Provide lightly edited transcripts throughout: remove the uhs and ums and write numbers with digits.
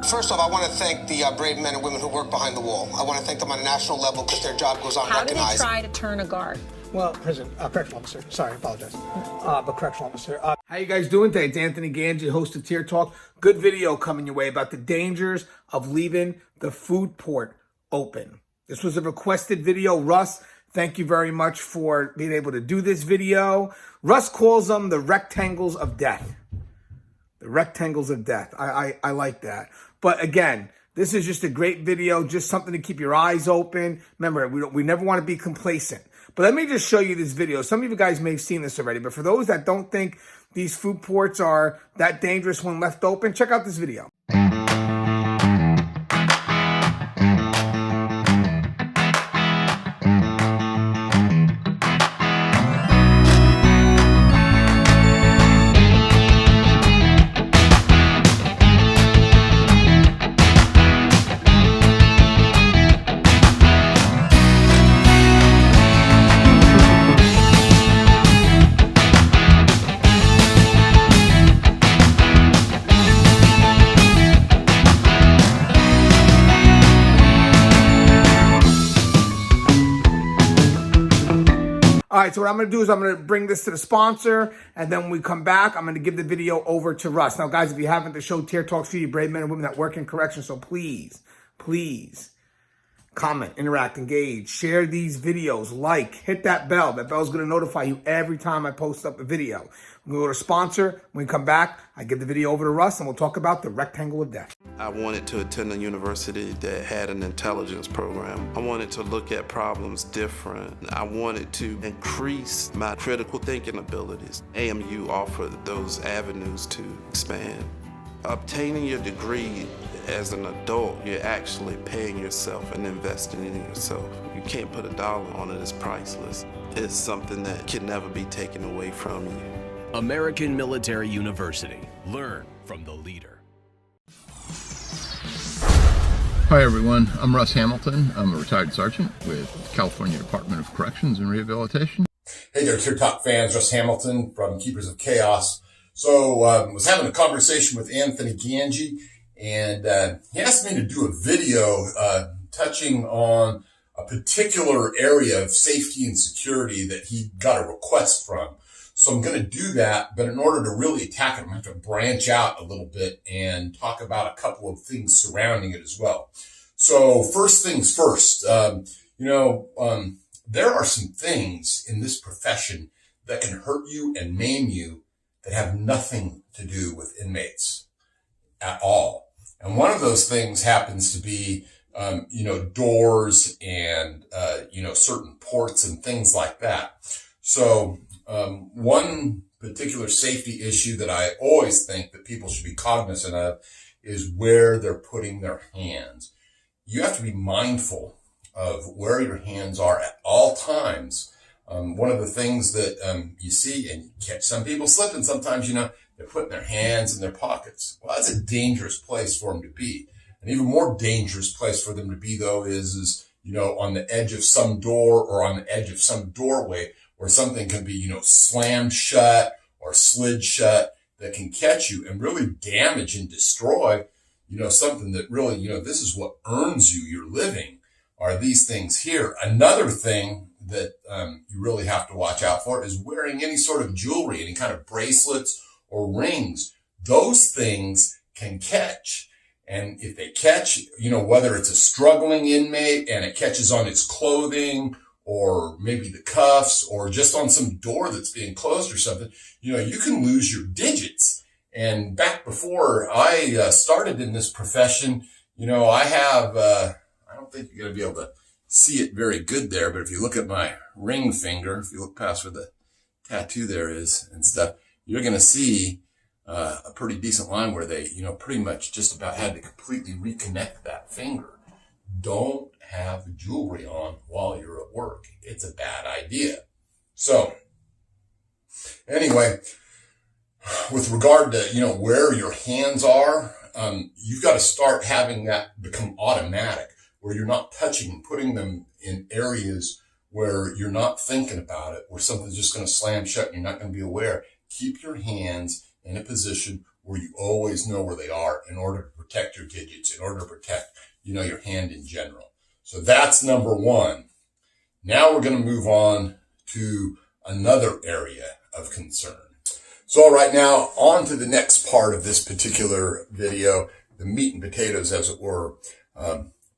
First off, I want to thank the brave men and women who work behind the wall. I want to thank them on a national level because their job goes unrecognized. How do they try to turn a guard? Well, correctional officer. Sorry, I apologize. But correctional officer. How you guys doing today? It's Anthony Ganji, host of Tier Talk. Good video coming your way about the dangers of leaving the food port open. This was a requested video. Russ, thank you very much for being able to do this video. Russ calls them the rectangles of death. The rectangles of death. I like that. But again, this is just a great video, just something to keep your eyes open. Remember, we never want to be complacent. But let me just show you this video. Some of you guys may have seen this already, but for those that don't think these food ports are that dangerous when left open, check out this video. All right, so what I'm going to do is I'm going to bring this to the sponsor, and then when we come back, I'm going to give the video over to Russ. Now, guys, if you haven't, the show Tier Talks for you brave men and women that work in corrections, so please comment, interact, engage, share these videos, like, hit that bell. That bell's going to notify you every time I post up a video. We're going to go to sponsor. When we come back, I give the video over to Russ, and we'll talk about the rectangle of death. I wanted to attend a university that had an intelligence program. I wanted to look at problems different. I wanted to increase my critical thinking abilities. AMU offered those avenues to expand. Obtaining your degree as an adult, you're actually paying yourself and investing in yourself. You can't put a dollar on it, it's priceless. It's something that can never be taken away from you. American Military University. Learn from the leader. Hi everyone, I'm Russ Hamilton. I'm a retired sergeant with California Department of Corrections and Rehabilitation. Hey there, Tier Talk fans. Russ Hamilton from Keepers of Chaos. So, was having a conversation with Anthony Ganji, and he asked me to do a video touching on a particular area of safety and security that he got a request from. So I'm going to do that, but in order to really attack it, I'm going to have to branch out a little bit and talk about a couple of things surrounding it as well. So first things first, there are some things in this profession that can hurt you and maim you that have nothing to do with inmates at all. And one of those things happens to be, doors and, certain ports and things like that. So, one particular safety issue that I always think that people should be cognizant of is where they're putting their hands. You have to be mindful of where your hands are at all times. One of the things that you see and you catch some people slipping sometimes, they're putting their hands in their pockets. Well, that's a dangerous place for them to be. An even more dangerous place for them to be, though, is on the edge of some door or on the edge of some doorway where something can be, slammed shut or slid shut that can catch you and really damage and destroy, something that really, this is what earns you your living, are these things here. Another thing that you really have to watch out for is wearing any sort of jewelry, any kind of bracelets or rings. Those things can catch. And if they catch, whether it's a struggling inmate and it catches on its clothing or maybe the cuffs or just on some door that's being closed or something, you can lose your digits. And back before I started in this profession, I have, I don't think you're going to be able to see it very good there, but if you look at my ring finger, if you look past where the tattoo there is and stuff, you're going to see a pretty decent line where they, pretty much just about had to completely reconnect that finger. Don't have jewelry on while you're at work. It's a bad idea. So anyway, with regard to, where your hands are, you've got to start having that become automatic, where you're not touching and putting them in areas where you're not thinking about it, where something's just going to slam shut and you're not going to be aware. Keep your hands in a position where you always know where they are in order to protect your digits, in order to protect, your hand in general. So that's number one. Now we're going to move on to another area of concern. So all right, now on to the next part of this particular video, the meat and potatoes, as it were.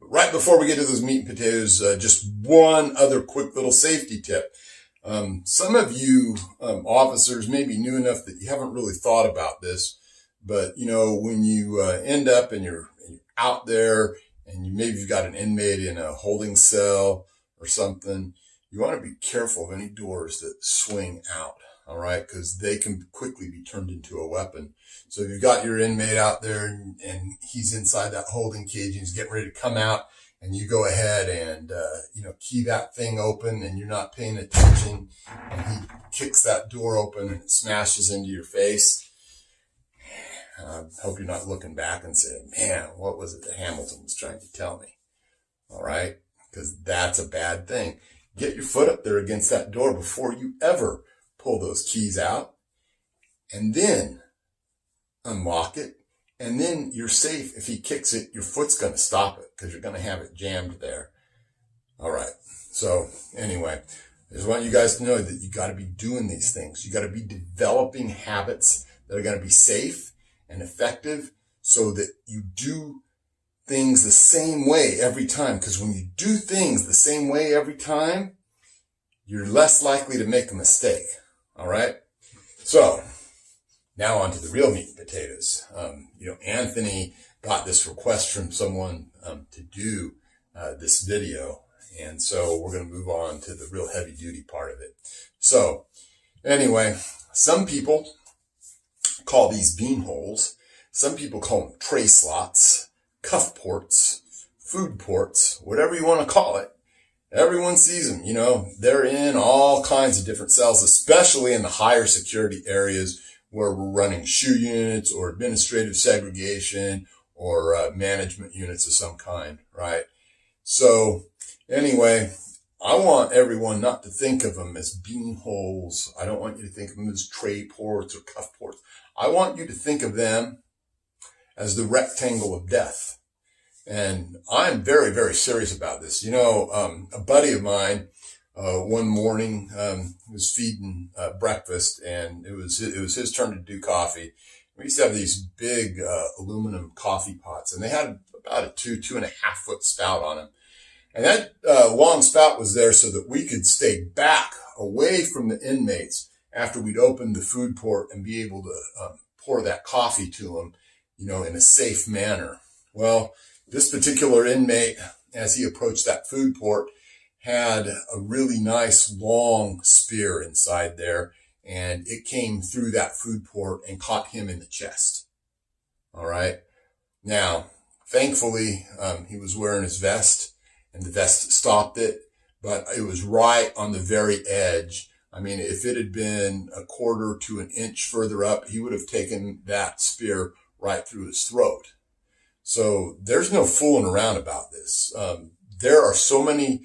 Right before we get to those meat and potatoes, just one other quick little safety tip. Some of you officers may be new enough that you haven't really thought about this, but when you end up and you're out there and maybe you've got an inmate in a holding cell or something, you want to be careful of any doors that swing out, all right, because they can quickly be turned into a weapon. So if you've got your inmate out there and he's inside that holding cage and he's getting ready to come out, and you go ahead and, key that thing open and you're not paying attention, and he kicks that door open and it smashes into your face. I hope you're not looking back and saying, man, what was it that Hamilton was trying to tell me? All right. Because that's a bad thing. Get your foot up there against that door before you ever pull those keys out, and then unlock it. And then you're safe. If he kicks it, your foot's going to stop it because you're going to have it jammed there. All right. So anyway, I just want you guys to know that you got to be doing these things. You got to be developing habits that are going to be safe and effective so that you do things the same way every time. Because when you do things the same way every time, you're less likely to make a mistake. All right. So now on to the real meat and potatoes. Anthony got this request from someone to do this video. And so we're going to move on to the real heavy duty part of it. So anyway, some people call these bean holes. Some people call them tray slots, cuff ports, food ports, whatever you want to call it. Everyone sees them, they're in all kinds of different cells, especially in the higher security areas where we're running SHU units or administrative segregation or management units of some kind, right? So anyway, I want everyone not to think of them as bean holes. I don't want you to think of them as tray ports or cuff ports. I want you to think of them as the rectangle of death. And I'm very, very serious about this. A buddy of mine, one morning, was feeding, breakfast, and it was his turn to do coffee. We used to have these big, aluminum coffee pots, and they had about a 2.5 foot spout on them. And that, long spout was there so that we could stay back away from the inmates after we'd opened the food port and be able to, pour that coffee to them, in a safe manner. Well, this particular inmate, as he approached that food port, had a really nice long spear inside there, and it came through that food port and caught him in the chest. All right. Now, thankfully, he was wearing his vest, and the vest stopped it, but it was right on the very edge. I mean, if it had been a quarter to an inch further up, he would have taken that spear right through his throat. So there's no fooling around about this. There are so many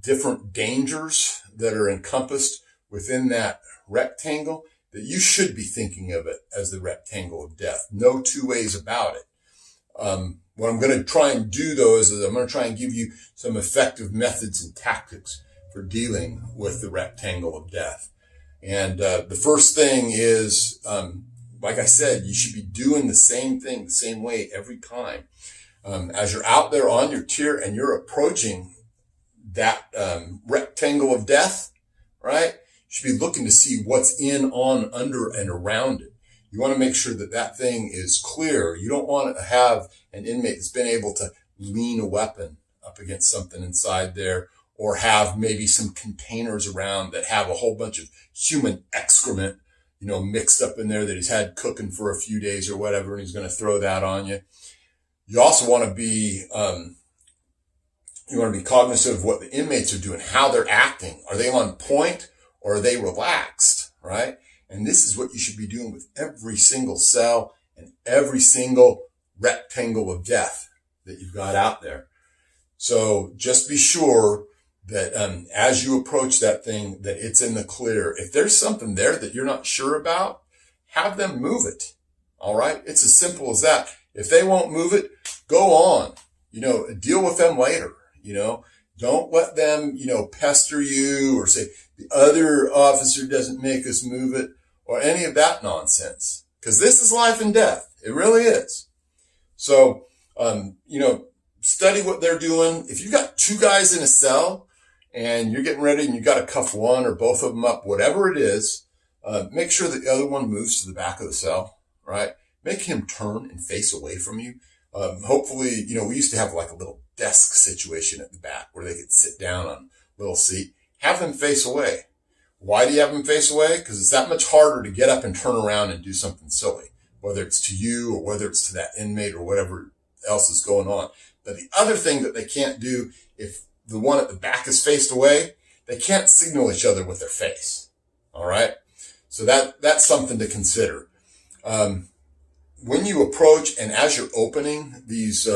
different dangers that are encompassed within that rectangle that you should be thinking of it as the rectangle of death. No two ways about it. What I'm going to try and do, though, is I'm going to try and give you some effective methods and tactics for dealing with the rectangle of death. And the first thing is, like I said, you should be doing the same thing the same way every time. As you're out there on your tier and you're approaching that rectangle of death, right? You should be looking to see what's in, on, under, and around it. You want to make sure that that thing is clear. You don't want to have an inmate that's been able to lean a weapon up against something inside there, or have maybe some containers around that have a whole bunch of human excrement, mixed up in there that he's had cooking for a few days or whatever, and he's going to throw that on you. You also want to be, cognizant of what the inmates are doing, how they're acting. Are they on point or are they relaxed, right? And this is what you should be doing with every single cell and every single rectangle of death that you've got out there. So just be sure that as you approach that thing, that it's in the clear. If there's something there that you're not sure about, have them move it. All right. It's as simple as that. If they won't move it, go on, deal with them later, don't let them, pester you or say the other officer doesn't make us move it or any of that nonsense. Cause this is life and death. It really is. So, study what they're doing. If you got two guys in a cell and you're getting ready and you got to cuff one or both of them up, whatever it is, make sure that the other one moves to the back of the cell, right? Make him turn and face away from you. Hopefully, we used to have like a little desk situation at the back where they could sit down on a little seat. Have them face away. Why do you have them face away? Because it's that much harder to get up and turn around and do something silly, whether it's to you or whether it's to that inmate or whatever else is going on. But the other thing that they can't do, if the one at the back is faced away, they can't signal each other with their face. All right. So that's something to consider. When you approach and as you're opening these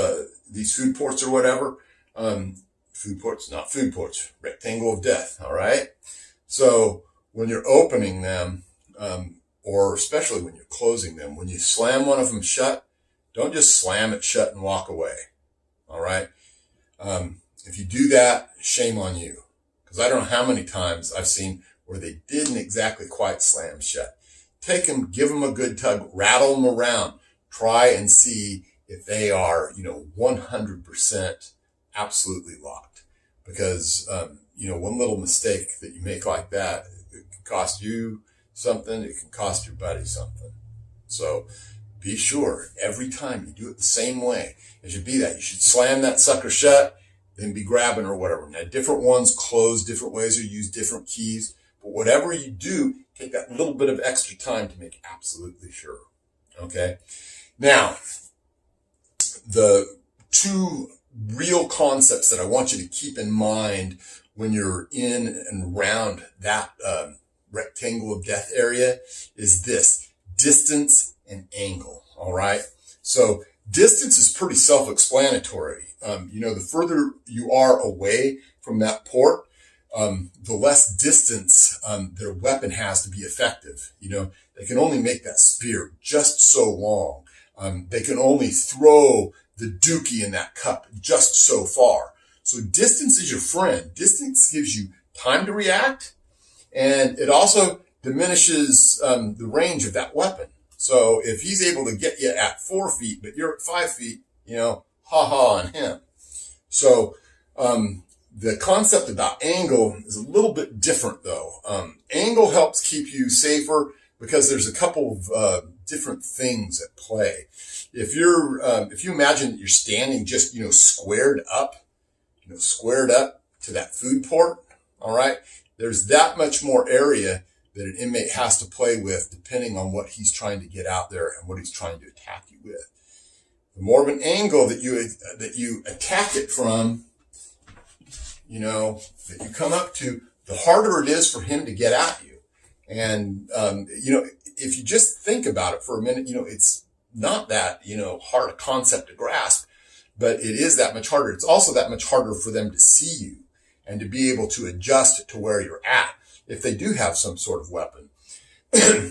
food ports or whatever, food ports, not food ports, rectangle of death. All right. So when you're opening them, or especially when you're closing them, when you slam one of them shut, don't just slam it shut and walk away. All right. If you do that, shame on you. Because I don't know how many times I've seen where they didn't exactly quite slam shut. Take them, give them a good tug, rattle them around, try and see if they are, 100% absolutely locked. Because, one little mistake that you make like that, it can cost you something. It can cost your buddy something. So be sure every time you do it the same way. It should be that you should slam that sucker shut, then be grabbing or whatever. Now, different ones close different ways or use different keys. But whatever you do, take that little bit of extra time to make absolutely sure. Okay. Now, the two real concepts that I want you to keep in mind when you're in and around that rectangle of death area is this: distance and angle. All right. So distance is pretty self-explanatory. The further you are away from that port, the less distance their weapon has to be effective. They can only make that spear just so long. They can only throw the dookie in that cup just so far. So distance is your friend. Distance gives you time to react, and it also diminishes the range of that weapon. So if he's able to get you at 4 feet, but you're at 5 feet, ha on him. So the concept about angle is a little bit different though. Angle helps keep you safer because there's a couple of different things at play. If you imagine that you're standing just, squared up to that food port, all right, there's that much more area that an inmate has to play with depending on what he's trying to get out there and what he's trying to attack you with. The more of an angle that you attack it from, that you come up to, the harder it is for him to get at you. And, if you just think about it for a minute, it's not that, hard a concept to grasp, but it is that much harder. It's also that much harder for them to see you and to be able to adjust to where you're at if they do have some sort of weapon.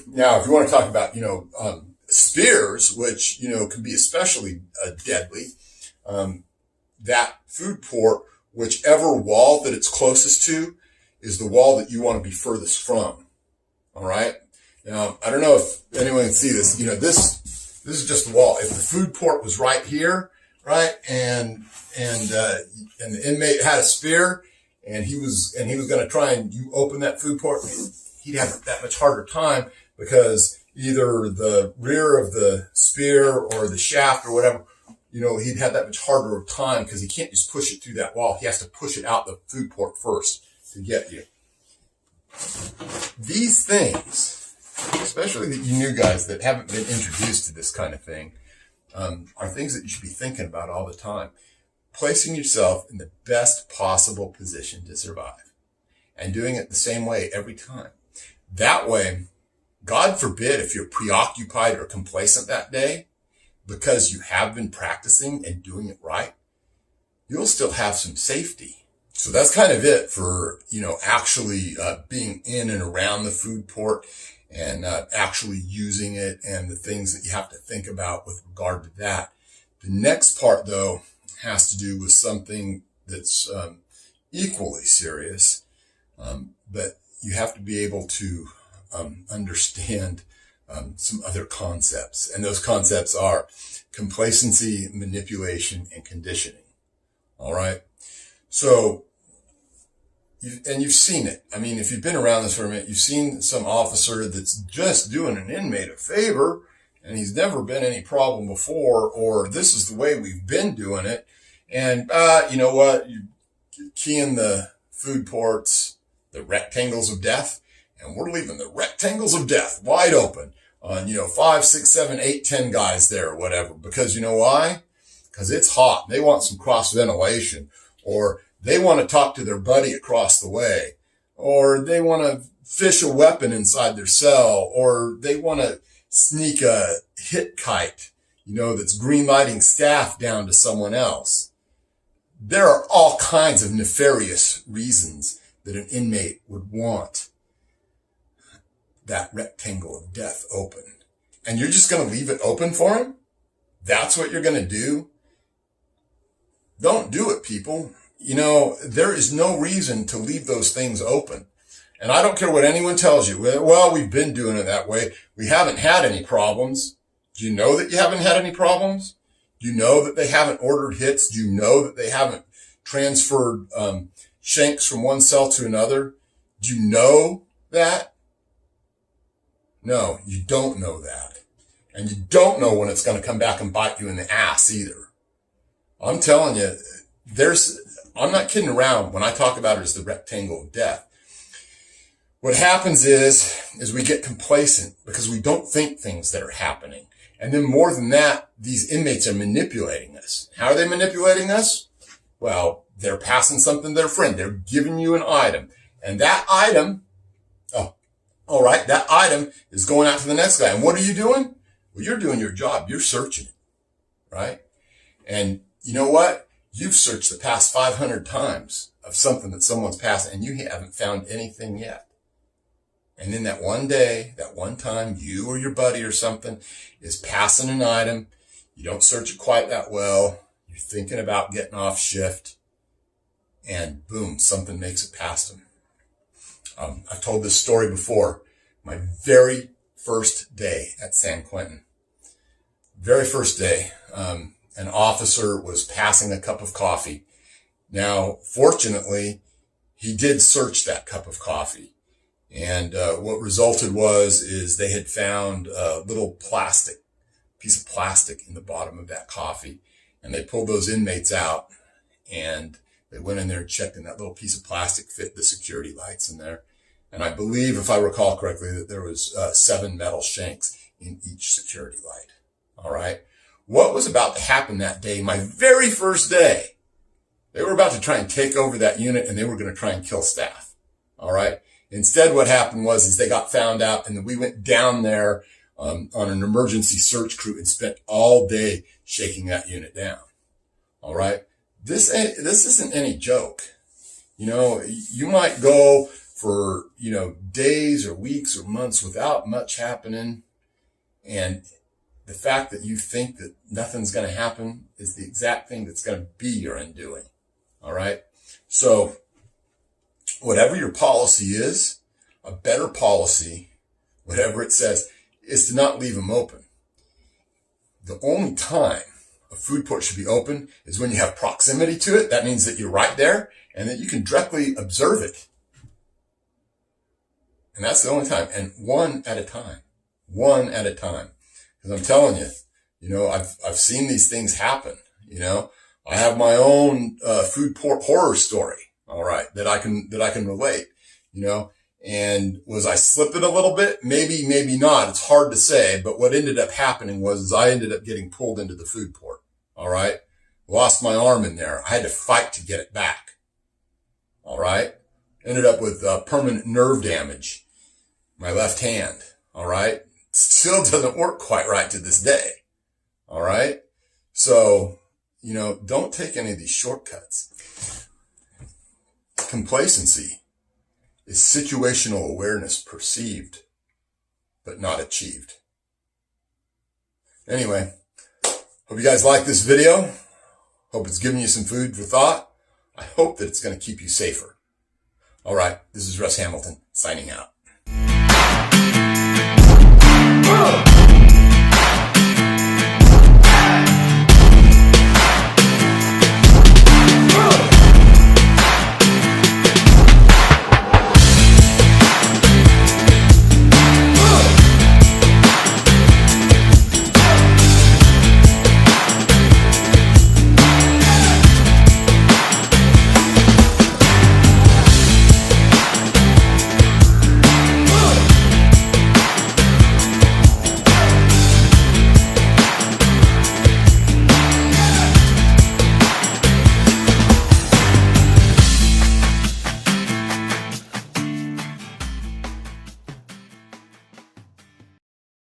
Now, if you want to talk about, spears, which, can be especially deadly, that food port, whichever wall that it's closest to is the wall that you want to be furthest from. All right. Now, I don't know if anyone can see this. This is just the wall. If the food port was right here, right, and the inmate had a spear and he was going to try and you open that food port, he'd have that much harder time because either the rear of the spear or the shaft or whatever, he'd have that much harder of time because he can't just push it through that wall. He has to push it out the food port first to get you. These things, especially the new guys that haven't been introduced to this kind of thing, are things that you should be thinking about all the time. Placing yourself in the best possible position to survive and doing it the same way every time. That way, God forbid if you're preoccupied or complacent that day, because you have been practicing and doing it right, you'll still have some safety. So that's kind of it for, actually being in and around the food port and not actually using it and the things that you have to think about with regard to that. The next part, though, has to do with something that's equally serious, but you have to be able to understand some other concepts. And those concepts are complacency, manipulation, and conditioning. All right. So, you've seen it. I mean, if you've been around this for a minute, you've seen some officer that's just doing an inmate a favor and he's never been any problem before, or this is the way we've been doing it. And, you know what? You key in the food ports, the rectangles of death, and we're leaving the rectangles of death wide open on, 5, 6, 7, 8, 10 guys there or whatever. Because you know why? Because it's hot. They want some cross ventilation, or they want to talk to their buddy across the way, or they want to fish a weapon inside their cell, or they want to sneak a hit kite, that's green lighting staff down to someone else. There are all kinds of nefarious reasons that an inmate would want that rectangle of death open. And you're just going to leave it open for him? That's what you're going to do? Don't do it, people. There is no reason to leave those things open. And I don't care what anyone tells you. Well, we've been doing it that way. We haven't had any problems. Do you know that you haven't had any problems? Do you know that they haven't ordered hits? Do you know that they haven't transferred shanks from one cell to another? Do you know that? No, you don't know that. And you don't know when it's going to come back and bite you in the ass either. I'm telling you, I'm not kidding around when I talk about it as the rectangle of death. What happens is we get complacent because we don't think things that are happening. And then more than that, these inmates are manipulating us. How are they manipulating us? Well, they're passing something to their friend. They're giving you an item. And that item, that item is going out to the next guy. And what are you doing? Well, you're doing your job. You're searching it, right? And you know what? You've searched the past 500 times of something that someone's passed, and you haven't found anything yet. And then that one day, that one time, you or your buddy or something is passing an item. You don't search it quite that well. You're thinking about getting off shift, and boom, something makes it past them. I've told this story before. My very first day at San Quentin. Very first day. An officer was passing a cup of coffee. Now, fortunately, he did search that cup of coffee. And what resulted is they had found a little piece of plastic in the bottom of that coffee. And they pulled those inmates out, and they went in there and checked, and that little piece of plastic fit the security lights in there. And I believe, if I recall correctly, that there was 7 metal shanks in each security light. All right. What was about to happen that day, my very first day? They were about to try and take over that unit, and they were going to try and kill staff. All right. Instead, what happened is they got found out, and then we went down there on an emergency search crew and spent all day shaking that unit down. All right. This isn't any joke. You might go for, days or weeks or months without much happening. And the fact that you think that nothing's going to happen is the exact thing that's going to be your undoing. All right. So whatever your policy is, a better policy, whatever it says, is to not leave them open. The only time a food port should be open is when you have proximity to it. That means that you're right there and that you can directly observe it. And that's the only time. And one at a time. Because I'm telling you, I've seen these things happen. I have my own food port horror story. All right, that I can relate. And was I slipping a little bit? Maybe, maybe not. It's hard to say. But what ended up happening was I ended up getting pulled into the food port. All right, lost my arm in there. I had to fight to get it back. All right, ended up with permanent nerve damage. My left hand, all right, still doesn't work quite right to this day, all right? So, don't take any of these shortcuts. Complacency is situational awareness perceived. but not achieved. Anyway, hope you guys like this video. Hope it's giving you some food for thought. I hope that it's going to keep you safer. All right, this is Russ Hamilton signing out.